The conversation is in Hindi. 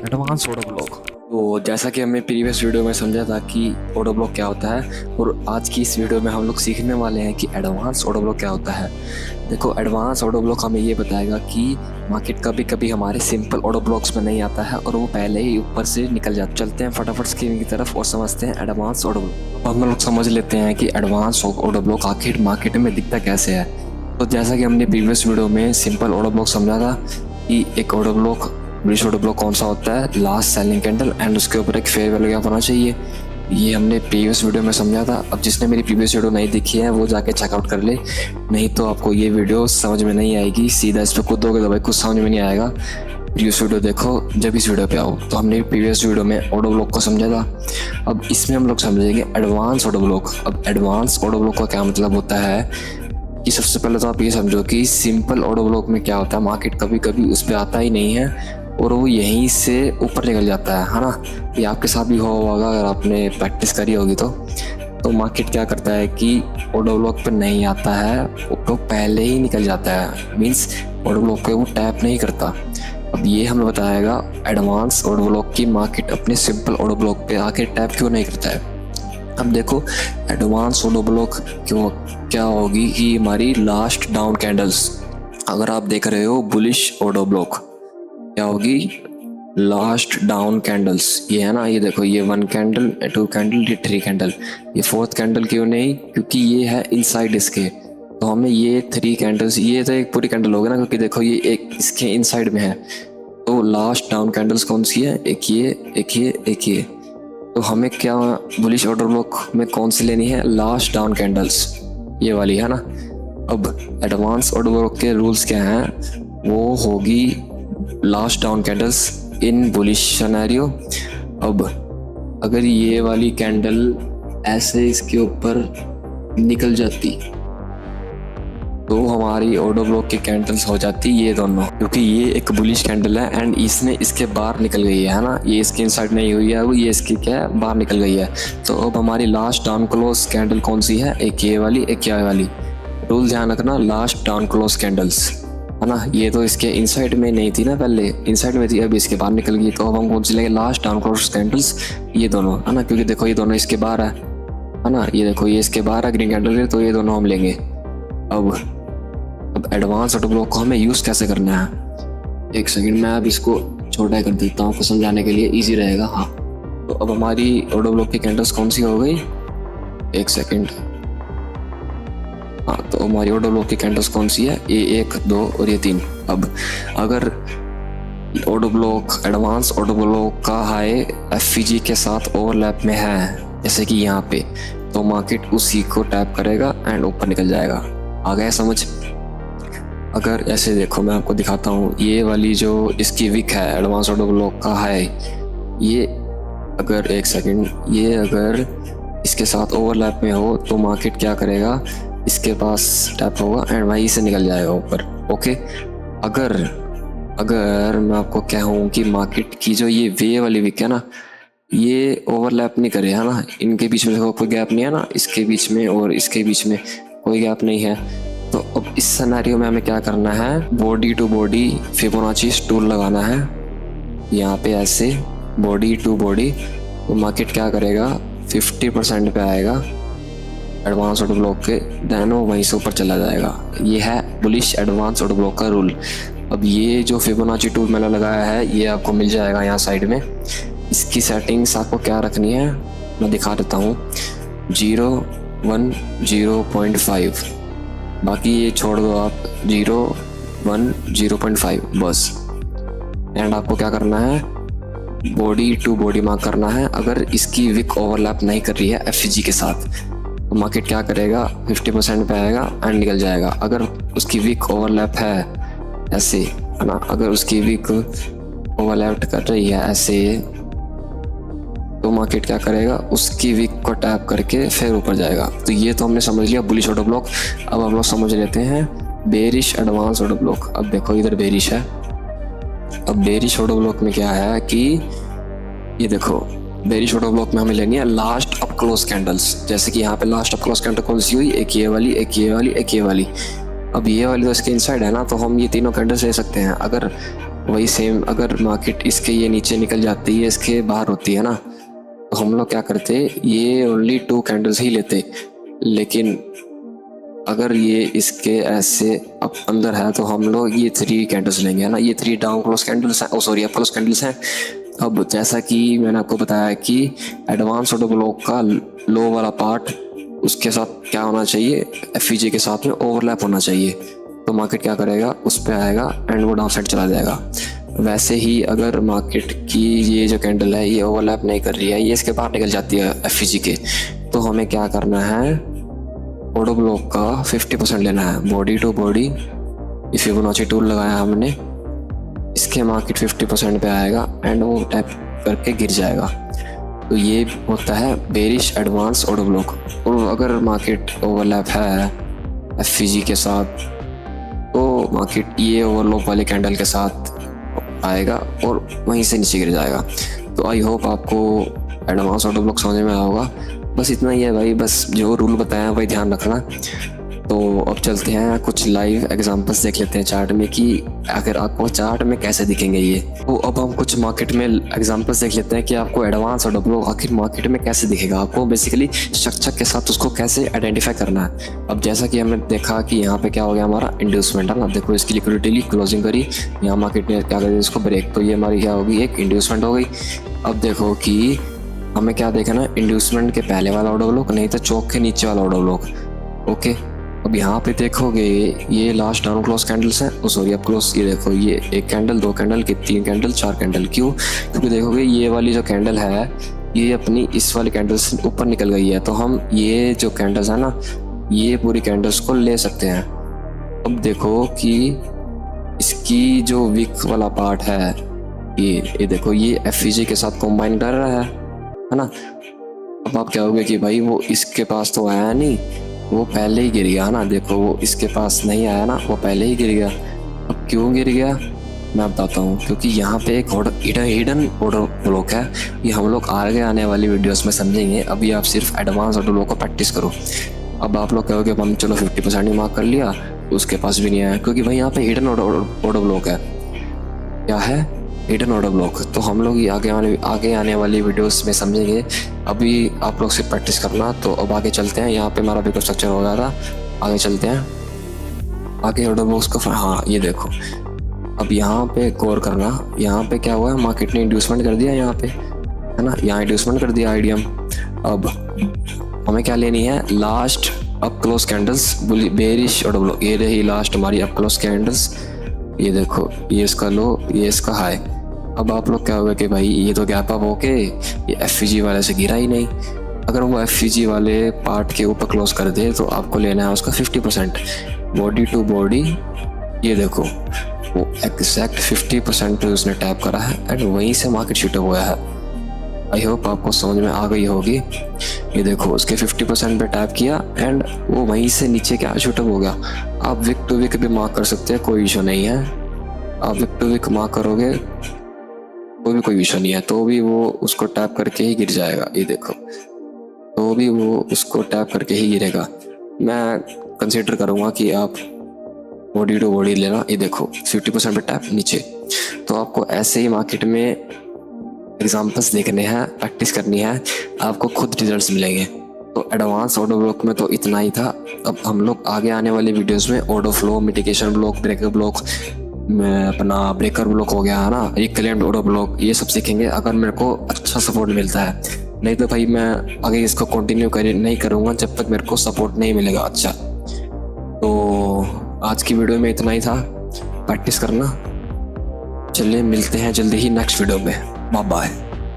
Advance auto block. तो जैसा कि हमने प्रीवियस वीडियो में समझा था कि ऑटो ब्लॉक क्या होता है, और आज की इस वीडियो में हम लोग सीखने वाले हैं कि एडवांस ऑटो ब्लॉक क्या होता है। देखो, एडवांस ऑटो ब्लॉक हमें ये बताएगा कि मार्केट कभी कभी हमारे सिंपल ऑटो ब्लॉक्स में नहीं आता है और वो पहले ही ऊपर से निकल जाता है। चलते हैं फटाफट स्क्रीन की तरफ और समझते हैं एडवांस ऑटो ब्लॉक। अब हम लोग समझ लेते हैं कि एडवांस ऑटो ब्लॉक आखिर मार्केट में दिखता कैसे है। तो जैसा कि हमने प्रीवियस वीडियो में सिंपल ऑटो ब्लॉक समझा था कि एक auto block bullish auto block कौन सा होता है, लास्ट सेलिंग कैंडल एंड उसके ऊपर एक फेयर वैल्यू गैप होना चाहिए। ये हमने प्रीवियस वीडियो में समझा था। अब जिसने मेरी प्रीवियस वीडियो नहीं देखी है वो जाके चेकआउट कर ले, नहीं तो आपको ये वीडियो समझ में नहीं आएगी। सीधा इस पर कूदोगे तो भाई कुछ समझ में नहीं आएगा। प्रीवियस वीडियो देखो जब इस वीडियो पे आओ। तो हमने प्रीवियस वीडियो में ऑटो ब्लॉक को समझा था। अब इसमें हम लोग समझेंगे एडवांस ऑटो ब्लॉक। अब एडवांस ऑटो ब्लॉक का क्या मतलब होता है कि सबसे पहले तो आप ये समझो कि सिंपल ऑटो ब्लॉक में क्या होता है, मार्केट कभी कभी उस पर आता ही नहीं है और वो यहीं से ऊपर निकल जाता है ना। ये आपके साथ भी हुआ होगा अगर आपने प्रैक्टिस करी होगी तो मार्केट क्या करता है कि ऑटो ब्लॉक पे नहीं आता है, वो पहले ही निकल जाता है। मीन्स ऑटो ब्लॉक पे वो टैप नहीं करता। अब ये हमें बताएगा एडवांस ऑटो ब्लॉक की मार्केट अपने सिंपल ऑटो ब्लॉक पे आके टैप क्यों नहीं करता है। अब देखो, एडवांस ऑटो ब्लॉक क्यों क्या होगी कि हमारी लास्ट डाउन कैंडल्स, अगर आप देख रहे हो बुलिश ऑटो ब्लॉक, क्या होगी लास्ट डाउन कैंडल्स। ये है ना, ये देखो, ये 1 कैंडल, 2 कैंडल, ये 3 कैंडल, ये 4th कैंडल क्यों नहीं, क्योंकि ये है इनसाइड इसके। तो हमें ये 3 कैंडल्स, ये तो एक पूरी कैंडल होगी ना, क्योंकि देखो ये एक इसके इनसाइड में है। तो लास्ट डाउन कैंडल्स कौन सी है, एक ये, एक ये, एक ये। तो हमें क्या बुलिश ऑर्डर ब्लॉक में कौन सी लेनी है, लास्ट डाउन कैंडल्स, ये वाली है ना। अब एडवांस ऑर्डर ब्लॉक के रूल्स क्या हैं, वो होगी लास्ट डाउन कैंडल्स इन बुलिश सिनेरियो। अब अगर ये वाली कैंडल ऐसे इसके ऊपर निकल जाती तो हमारी ऑटो ब्लॉक की कैंडल्स हो जाती ये दोनों, क्योंकि ये एक बुलिश कैंडल है एंड इसने इसके बाहर निकल गई है ना, ये इसके इनसाइड नहीं हुई है, वो ये इसकी क्या है, बाहर निकल गई है। तो अब हमारी लास्ट डाउन क्लोज कैंडल कौन सी है, एक ये वाली, एक ये वाली। रूल ध्यान रखना, लास्ट डाउन क्लोज कैंडल्स है ना, ये तो इसके इनसाइड में नहीं थी ना, पहले इनसाइड में थी, अब इसके बाहर निकल गई। तो अब हम कौन सी लेंगे, लास्ट डाउन क्लोज कैंडल्स, ये दोनों है ना, क्योंकि देखो ये दोनों इसके बाहर है ना, ये देखो ये इसके बाहर है ग्रीन कैंडल है, तो ये दोनों हम लेंगे। अब एडवांस ऑटो ब्लॉक को हमें यूज कैसे करना है, एक सेकंड मैं अब इसको छोटा कर देता हूँ, आपको समझाने के लिए इजी रहेगा। हाँ, तो अब हमारी ऑटो ब्लॉक की कैंडल्स कौन सी हो गई, एक सेकंड। हाँ, तो हमारी ऑटो ब्लॉक की कैंडल्स कौन सी है, ये 1, 2 और ये 3। अब अगर auto block advance auto block का हाई एफवीजी के साथ ओवरलैप में है, जैसे कि यहाँ पे, तो मार्केट उसी को टैप करेगा एंड ऊपर निकल जाएगा। आ गया समझ। अगर ऐसे देखो, मैं आपको दिखाता हूँ, ये वाली जो इसकी विक है एडवांस ऑटो ब्लॉक का हाई, ये अगर एक सेकंड, ये अगर इसके साथ ओवरलैप में हो तो मार्केट क्या करेगा, इसके पास टैप होगा एंड वहीं से निकल जाएगा ऊपर। ओके, अगर मैं आपको कहूँ कि मार्केट की जो ये वे वाली विक है ना, ये ओवरलैप नहीं करे है ना, इनके बीच में देखो कोई गैप नहीं है ना, इसके बीच में और इसके बीच में कोई गैप नहीं है। तो अब इस सिनेरियो में हमें क्या करना है, body to body Fibonacci tool लगाना है यहाँ पे, ऐसे बॉडी टू बॉडी। तो मार्केट क्या करेगा, 50% पे आएगा एडवांस ऑटो ब्लॉक के, देन वो वहीं से ऊपर चला जाएगा। ये है बुलिश एडवांस ऑटो ब्लॉक का रूल। अब ये जो फिबोनाची टूल मैंने लगाया है ये आपको मिल जाएगा यहाँ साइड में। इसकी सेटिंग्स आपको क्या रखनी है मैं दिखा देता हूँ, 0, 1, 0.5, बाकी ये छोड़ दो आप, 0, 1, 0.5 बस। एंड आपको क्या करना है, बॉडी टू बॉडी मार्क करना है। अगर इसकी विक ओवरलैप नहीं कर रही है एफजी के साथ तो मार्केट क्या करेगा, 50% पे आएगा एंड निकल जाएगा। अगर उसकी विक ओवरलैप है ऐसे है ना, अगर उसकी विक ओवरलैप कर रही है ऐसे, तो मार्केट क्या करेगा, उसकी विक को टैप करके फिर ऊपर जाएगा। तो ये तो हमने समझ लिया बुलिश ऑटो ब्लॉक। अब हम लोग समझ लेते हैं बेरिश एडवांस ऑटो ब्लॉक। अब देखो इधर बेरिश है। अब बेरिश ऑटो ब्लॉक में क्या है कि ये देखो, बेरिश ऑटो ब्लॉक में हमें लेनी है लास्ट अप क्लोज कैंडल्स। जैसे कि यहाँ पे लास्ट अप क्लोज कैंडल कौन सी हुई, एक ये वाली, एक ये वाली, एक ये वाली। अब ये वाली तो इसके इनसाइड है ना, तो हम ये तीनों कैंडल्स ले सकते हैं। अगर वही सेम अगर मार्केट इसके ये नीचे निकल जाती है, इसके बाहर होती है ना, तो हम लोग क्या करते, ये ओनली 2 कैंडल्स ही लेते। लेकिन अगर ये इसके ऐसे अब अंदर है तो हम लोग ये 3 कैंडल्स लेंगे, है ना। ये 3 डाउन क्लोज कैंडल्स हैं, सॉरी अप क्लोज कैंडल्स हैं। अब जैसा कि मैंने आपको बताया कि एडवांस ऑर्डर ब्लॉक का लो वाला पार्ट उसके साथ क्या होना चाहिए, एफईजी के साथ में ओवरलैप होना चाहिए। तो मार्केट क्या करेगा, उस पर आएगा एंड वो डाउन साइड चला जाएगा। वैसे ही अगर मार्केट की ये जो कैंडल है ये ओवरलैप नहीं कर रही है, ये इसके बाहर निकल जाती है एफईजी के, तो हमें क्या करना है, ऑर्डर ब्लॉक का 50% लेना है। Body to body Fibonacci tool लगाया हमने, इसके मार्केट 50% पे आएगा एंड वो टैप करके गिर जाएगा। तो ये होता है बेरिश एडवांस ऑर्डर ब्लॉक। और अगर मार्केट ओवरलैप है एफईजी के साथ, तो मार्केट ये ओवरलैप वाले कैंडल के साथ आएगा और वहीं से नीचे गिर जाएगा। तो आई होप आपको एडवांस ऑर्डर ब्लॉक समझ में आया होगा। बस इतना ही है भाई, बस जो रूल बताया वही ध्यान रखना। तो अब चलते हैं कुछ लाइव एग्जांपल्स देख लेते हैं चार्ट में कि अगर आपको चार्ट में कैसे दिखेंगे ये। तो अब हम कुछ मार्केट में एग्जांपल्स देख लेते हैं कि आपको एडवांस ऑर्डर ब्लॉक आखिर मार्केट में कैसे दिखेगा, आपको बेसिकली स्ट्रक्चर के साथ उसको कैसे आइडेंटिफाई करना है। अब जैसा कि हमने देखा कि यहाँ पे क्या हो गया, हमारा इंड्यूसमेंट है ना। देखो इसकी लिक्विडिटी क्लोजिंग करी, यहाँ मार्केट ने क्या करी, इसको ब्रेक, तो ये हमारी क्या होगी, एक इंड्यूसमेंट हो गई। अब देखो कि हमें क्या देखना, इंड्यूसमेंट के पहले वाला ऑर्डर ब्लॉक, नहीं तो चौक के नीचे वाला ऑर्डर ब्लॉक। ओके, अब यहाँ पे देखोगे ये लास्ट डाउन क्लोज कैंडल्स हैं, सॉरी अप क्लोज। ये देखो ये 1 कैंडल, 2 कैंडल, 3 कैंडल, 4 कैंडल। क्यों? क्योंकि देखोगे ये वाली जो कैंडल है ये अपनी इस वाली कैंडल से ऊपर निकल गई है, तो हम ये जो कैंडल्स है ना, ये पूरी कैंडल्स को ले सकते हैं। अब देखो कि इसकी जो विक वाला पार्ट है ये देखो ये एफईजी के साथ कॉम्बाइन कर रहा है ना। अब आप क्या होगे कि भाई वो इसके पास तो आया नहीं, वो पहले ही गिर गया ना। देखो वो इसके पास नहीं आया ना, वो पहले ही गिर गया। अब क्यों गिर गया मैं बताता हूँ, क्योंकि यहाँ पे एक हिडन ऑर्डर ब्लॉक है। ये हम लोग आगे आने वाली वीडियोस में समझेंगे, अभी आप सिर्फ एडवांस ऑर्डर ब्लॉक को प्रैक्टिस करो। अब आप लोग कहोगे हम चलो 50% ही मार्क कर लिया, तो उसके पास भी नहीं आया, क्योंकि भाई यहाँ पे हिडन ऑर्डर ब्लॉक है। क्या है? Hidden order block. तो हम लोग ये आगे आने वाली वीडियोस में समझेंगे, अभी आप लोग से प्रैक्टिस करना। तो अब आगे चलते हैं, यहाँ पे हमारा बिल्कुल स्ट्रक्चर हो गया था, आगे चलते हैं। आगे ऑर्डर ब्लॉक्स को, हाँ ये देखो, अब यहाँ पे गौर करना, यहाँ पे क्या हुआ है, मार्केट ने इंड्यूसमेंट कर दिया यहाँ पे, है ना, यहाँ इंड्यूसमेंट कर दिया आईडीएम। अब हमें क्या लेनी है, last up close candles, bearish order block. ये रही लास्ट हमारी अप क्लोज कैंडल्स, ये देखो ये इसका लो, ये इसका हाई। अब आप लोग क्या होगा कि भाई ये तो गैप अप होके ये एफईजी वाले से गिरा ही नहीं। अगर वो एफईजी वाले पार्ट के ऊपर क्लोज कर दे तो आपको लेना है उसका 50%। बॉडी टू बॉडी ये देखो वो एग्जैक्ट 50% पे उसने टैप करा है एंड वहीं से मार्केट शूट हुआ है। आई होप आपको समझ में आ गई होगी। ये देखो उसके 50% पे टैप किया एंड वो वहीं से नीचे क्या शूट हो गया। आप विक टू विक भी मार्क कर सकते हैं, कोई इशू नहीं है। आप विक टू विक मार्क करोगे कोई इशू नहीं है, तो भी वो उसको टैप करके ही गिर जाएगा। ये देखो तो भी वो उसको टैप करके ही गिरेगा। मैं कंसीडर करूँगा कि आप बॉडी टू बॉडी लेना। ये देखो 50% पे टैप नीचे। तो आपको ऐसे ही मार्केट में एग्जांपल्स देखने हैं, प्रैक्टिस करनी है, आपको खुद रिजल्ट्स मिलेंगे। तो एडवांस ऑर्डर ब्लॉक में तो इतना ही था। अब हम लोग आगे आने वाले वीडियोस में order flow, mitigation block, breaker block, अपना ब्रेकर ब्लॉक हो गया है ना, रिक्लेम्ड ऑर्डर ब्लॉक, ये सब सीखेंगे अगर मेरे को अच्छा सपोर्ट मिलता है। नहीं तो भाई मैं आगे इसको कंटिन्यू नहीं करूँगा जब तक मेरे को सपोर्ट नहीं मिलेगा अच्छा। तो आज की वीडियो में इतना ही था, प्रैक्टिस करना। चलिए मिलते हैं जल्दी ही नेक्स्ट वीडियो में, बाय बाय।